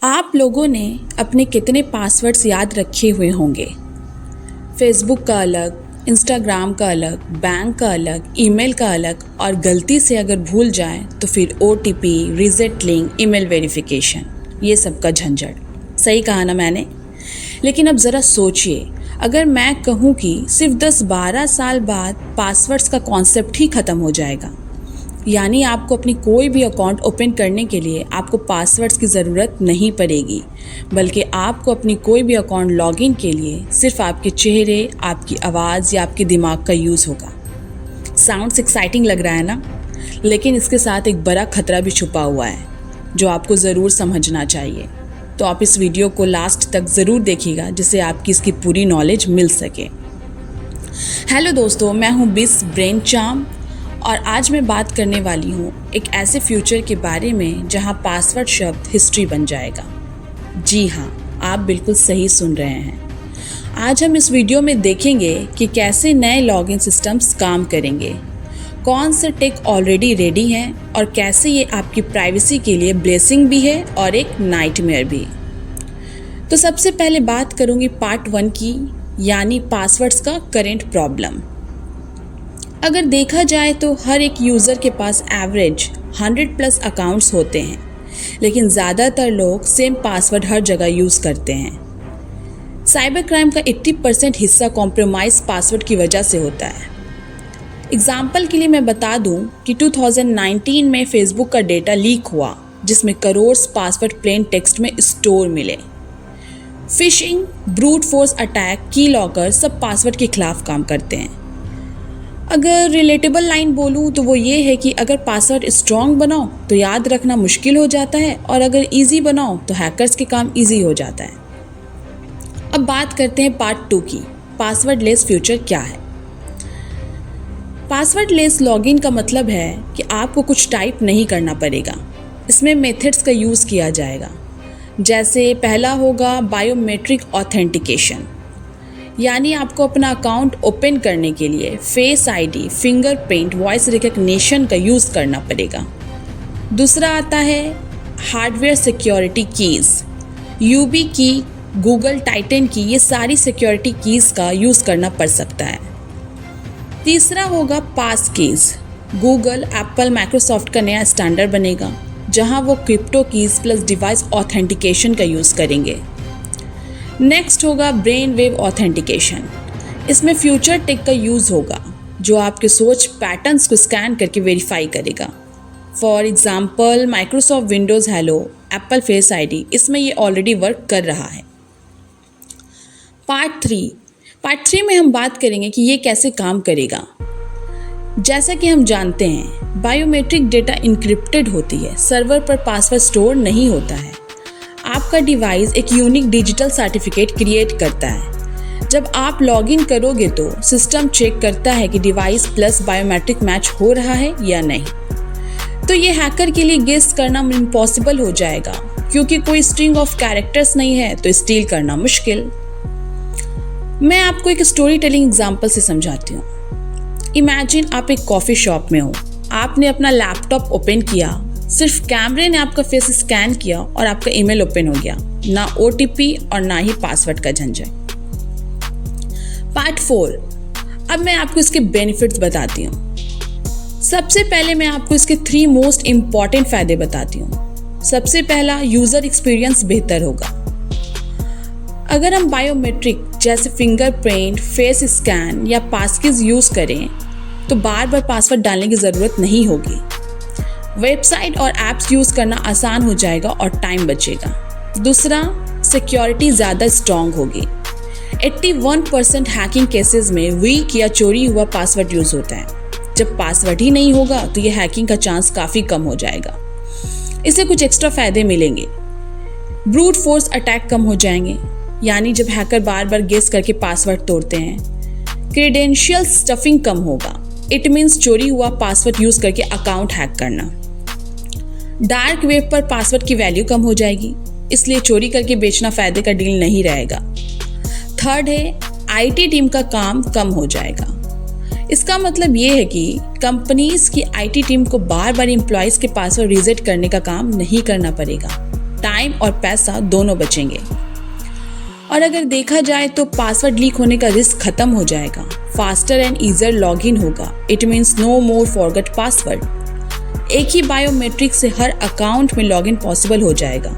आप लोगों ने अपने कितने पासवर्ड्स याद रखे हुए होंगे। फेसबुक का अलग, इंस्टाग्राम का अलग, बैंक का अलग, ईमेल का अलग, और गलती से अगर भूल जाएं तो फिर OTP, reset link, email verification, ये सब का झंझट। सही कहा ना मैंने? लेकिन अब ज़रा सोचिए, अगर मैं कहूँ कि सिर्फ 10-12 साल बाद पासवर्ड्स का कॉन्सेप्ट ही ख़त्म हो जाएगा, यानी आपको अपनी कोई भी अकाउंट ओपन करने के लिए आपको पासवर्ड्स की ज़रूरत नहीं पड़ेगी, बल्कि आपको अपनी कोई भी अकाउंट लॉगिन के लिए सिर्फ आपके चेहरे, आपकी आवाज़ या आपके दिमाग का यूज़ होगा। साउंड्स एक्साइटिंग लग रहा है ना? लेकिन इसके साथ एक बड़ा खतरा भी छुपा हुआ है जो आपको ज़रूर समझना चाहिए। तो आप इस वीडियो को लास्ट तक ज़रूर देखिएगा जिससे आपकी इसकी पूरी नॉलेज मिल सके। हेलो दोस्तों, मैं हूँ बिस ब्रेन चार्म और आज मैं बात करने वाली हूँ एक ऐसे फ्यूचर के बारे में जहाँ पासवर्ड शब्द हिस्ट्री बन जाएगा। जी हाँ, आप बिल्कुल सही सुन रहे हैं। आज हम इस वीडियो में देखेंगे कि कैसे नए लॉगिन सिस्टम्स काम करेंगे, कौन से टेक ऑलरेडी रेडी हैं और कैसे ये आपकी प्राइवेसी के लिए ब्लेसिंग भी है और एक नाइटमेयर भी। तो सबसे पहले बात करूँगी पार्ट 1 की, यानी पासवर्ड्स का करेंट प्रॉब्लम। अगर देखा जाए तो हर एक यूज़र के पास एवरेज 100+ अकाउंट्स होते हैं, लेकिन ज़्यादातर लोग सेम पासवर्ड हर जगह यूज़ करते हैं। साइबर क्राइम का 80% हिस्सा कॉम्प्रोमाइज़ पासवर्ड की वजह से होता है। एग्जाम्पल के लिए मैं बता दूं कि 2019 में फेसबुक का डेटा लीक हुआ जिसमें करोड़ पासवर्ड प्लेन टेक्स्ट में स्टोर मिले। फिशिंग, ब्रूट फोर्स अटैक, की लॉकर सब पासवर्ड के खिलाफ काम करते हैं। अगर रिलेटेबल लाइन बोलूँ तो वो ये है कि अगर पासवर्ड स्ट्रॉन्ग बनाओ तो याद रखना मुश्किल हो जाता है, और अगर इजी बनाओ तो हैकर्स के काम इजी हो जाता है। अब बात करते हैं पार्ट 2 की, पासवर्ड लेस फ्यूचर क्या है। पासवर्ड लेस लॉगिन का मतलब है कि आपको कुछ टाइप नहीं करना पड़ेगा। इसमें मेथड्स का यूज़ किया जाएगा। जैसे पहला होगा बायोमेट्रिक ऑथेंटिकेशन, यानी आपको अपना अकाउंट ओपन करने के लिए face ID, fingerprint, voice recognition का यूज़ करना पड़ेगा। दूसरा आता है हार्डवेयर सिक्योरिटी कीज़, यूबी की, गूगल टाइटन की, ये सारी सिक्योरिटी कीज़ का यूज़ करना पड़ सकता है। तीसरा होगा पास कीज़, गूगल, एप्पल, माइक्रोसॉफ्ट का नया स्टैंडर्ड बनेगा जहां वो crypto keys plus device authentication का यूज़ करेंगे। नेक्स्ट होगा ब्रेन वेव ऑथेंटिकेशन। इसमें फ्यूचर टेक का यूज़ होगा जो आपके सोच पैटर्न्स को स्कैन करके वेरीफाई करेगा। For example Microsoft Windows hello, Apple face ID, इसमें ये ऑलरेडी वर्क कर रहा है। पार्ट 3 में हम बात करेंगे कि ये कैसे काम करेगा। जैसा कि हम जानते हैं, बायोमेट्रिक डेटा इनक्रिप्टेड होती है, सर्वर पर पासवर्ड स्टोर नहीं होता है। आपका डिवाइस एक यूनिक डिजिटल सर्टिफिकेट क्रिएट करता है। जब आप लॉगिन करोगे तो सिस्टम चेक करता है कि डिवाइस प्लस बायोमेट्रिक मैच हो रहा है या नहीं। तो ये हैकर के लिए गेस करना इम्पॉसिबल हो जाएगा, क्योंकि कोई स्ट्रिंग ऑफ कैरेक्टर्स नहीं है तो स्टील करना मुश्किल। मैं आपको एक स्टोरी टेलिंग एग्जाम्पल से समझाती हूँ। इमेजिन आप एक कॉफ़ी शॉप में हो, आपने अपना लैपटॉप ओपन किया, सिर्फ कैमरे ने आपका फेस स्कैन किया और आपका ईमेल ओपन हो गया। ना OTP और ना ही पासवर्ड का झंझट। पार्ट 4, अब मैं आपको इसके बेनिफिट्स बताती हूँ। सबसे पहले मैं आपको इसके 3 मोस्ट इम्पॉर्टेंट फ़ायदे बताती हूँ। सबसे पहला, यूज़र एक्सपीरियंस बेहतर होगा। अगर हम बायोमेट्रिक जैसे फिंगरप्रिंट, फेस स्कैन या पासकीज़ यूज़ करें तो बार बार पासवर्ड डालने की ज़रूरत नहीं होगी। वेबसाइट और ऐप्स यूज़ करना आसान हो जाएगा और टाइम बचेगा। दूसरा, सिक्योरिटी ज़्यादा स्ट्रॉन्ग होगी। 81% हैकिंग केसेस में वीक या चोरी हुआ पासवर्ड यूज़ होता है। जब पासवर्ड ही नहीं होगा तो ये हैकिंग का चांस काफ़ी कम हो जाएगा। इससे कुछ एक्स्ट्रा फ़ायदे मिलेंगे। ब्रूट फोर्स अटैक कम हो जाएंगे, यानी जब हैकर बार बार गेस करके पासवर्ड तोड़ते हैं। क्रेडेंशियल स्टफिंग कम होगा, इट मीन्स चोरी हुआ पासवर्ड यूज़ करके अकाउंट हैक करना। डार्क वेब पर पासवर्ड की वैल्यू कम हो जाएगी, इसलिए चोरी करके बेचना फ़ायदे का डील नहीं रहेगा। थर्ड है, IT टीम का काम कम हो जाएगा। इसका मतलब ये है कि कंपनीज की IT टीम को बार बार एम्प्लॉयज़ के पासवर्ड रीसेट करने का काम नहीं करना पड़ेगा। टाइम और पैसा दोनों बचेंगे। और अगर देखा जाए तो पासवर्ड लीक होने का रिस्क खत्म हो जाएगा। फास्टर एंड ईजियर लॉगिन होगा। It means no more forget password. एक ही बायोमेट्रिक से हर अकाउंट में लॉगिन पॉसिबल हो जाएगा।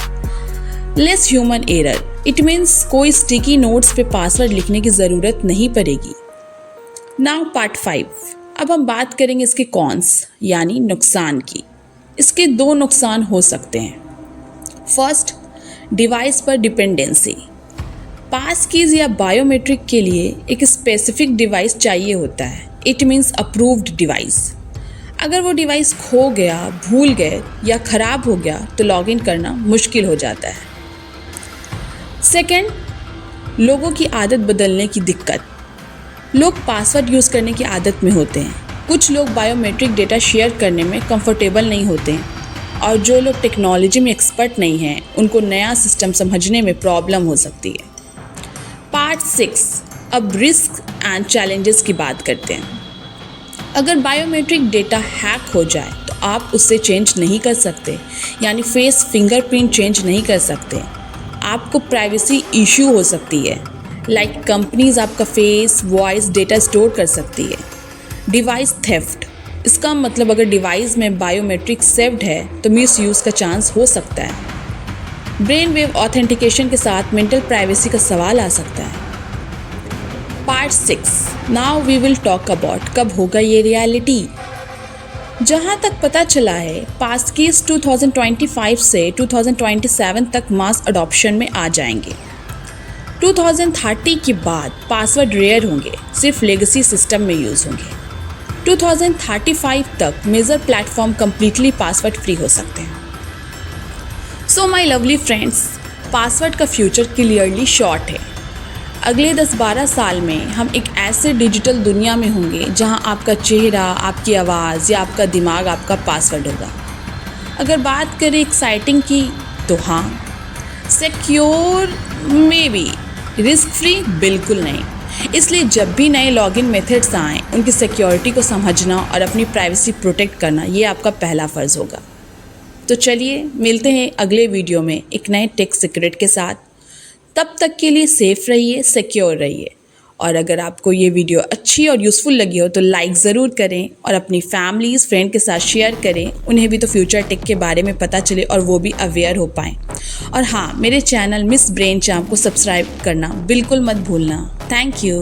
Less human error. It means कोई स्टिकी नोट्स पे पासवर्ड लिखने की ज़रूरत नहीं पड़ेगी। Now part 5। अब हम बात करेंगे इसके कॉन्स यानी नुकसान की। इसके 2 नुकसान हो सकते हैं। फर्स्ट, डिवाइस पर डिपेंडेंसी। पास कीज या बायोमेट्रिक के लिए एक स्पेसिफिक डिवाइस चाहिए होता है। It means approved device. अगर वो डिवाइस खो गया, भूल गए या ख़राब हो गया तो लॉगिन करना मुश्किल हो जाता है। सेकेंड, लोगों की आदत बदलने की दिक्कत। लोग पासवर्ड यूज़ करने की आदत में होते हैं। कुछ लोग बायोमेट्रिक डेटा शेयर करने में कंफर्टेबल नहीं होते हैं और जो लोग टेक्नोलॉजी में एक्सपर्ट नहीं हैं उनको नया सिस्टम समझने में प्रॉब्लम हो सकती है। पार्ट 6। अब रिस्क एंड चैलेंजेस की बात करते हैं। अगर बायोमेट्रिक डेटा हैक हो जाए तो आप उससे चेंज नहीं कर सकते, यानी फेस फिंगरप्रिंट चेंज नहीं कर सकते। आपको प्राइवेसी इश्यू हो सकती है। लाइक कंपनीज आपका फेस, वॉइस डेटा स्टोर कर सकती है। Device theft. इसका मतलब अगर डिवाइस में बायोमेट्रिक सेव्ड है तो मिस यूज़ का चांस हो सकता है। ब्रेन वेव ऑथेंटिकेशन के साथ मेंटल प्राइवेसी का सवाल आ सकता है। Part 6। Now we will talk about कब होगा ये रियलिटी। जहाँ तक पता चला है, पासकीज 2025 से 2027 तक मास अडॉप्शन में आ जाएंगे। 2030 के बाद पासवर्ड रेयर होंगे, सिर्फ लेगेसी सिस्टम में यूज़ होंगे। 2035 तक major platform completely password free हो सकते हैं। So my lovely friends, password का फ्यूचर क्लियरली शॉर्ट है। अगले 10-12 साल में हम एक ऐसे डिजिटल दुनिया में होंगे जहां आपका चेहरा, आपकी आवाज़ या आपका दिमाग आपका पासवर्ड होगा। अगर बात करें एक्साइटिंग की तो हाँ, secure may be, risk free बिल्कुल नहीं। इसलिए जब भी नए लॉगिन मेथड्स आएँ उनकी सिक्योरिटी को समझना और अपनी प्राइवेसी प्रोटेक्ट करना ये आपका पहला फ़र्ज़ होगा। तो चलिए मिलते हैं अगले वीडियो में एक नए टेक सीक्रेट के साथ। तब तक के लिए सेफ़ रहिए, सिक्योर रहिए। और अगर आपको ये वीडियो अच्छी और यूज़फुल लगी हो तो लाइक ज़रूर करें और अपनी फैमिलीज़, फ्रेंड के साथ शेयर करें। उन्हें भी तो फ्यूचर टेक के बारे में पता चले और वो भी अवेयर हो पाएँ। और हाँ, मेरे चैनल मिस ब्रेन चार्म को सब्सक्राइब करना बिल्कुल मत भूलना। Thank you.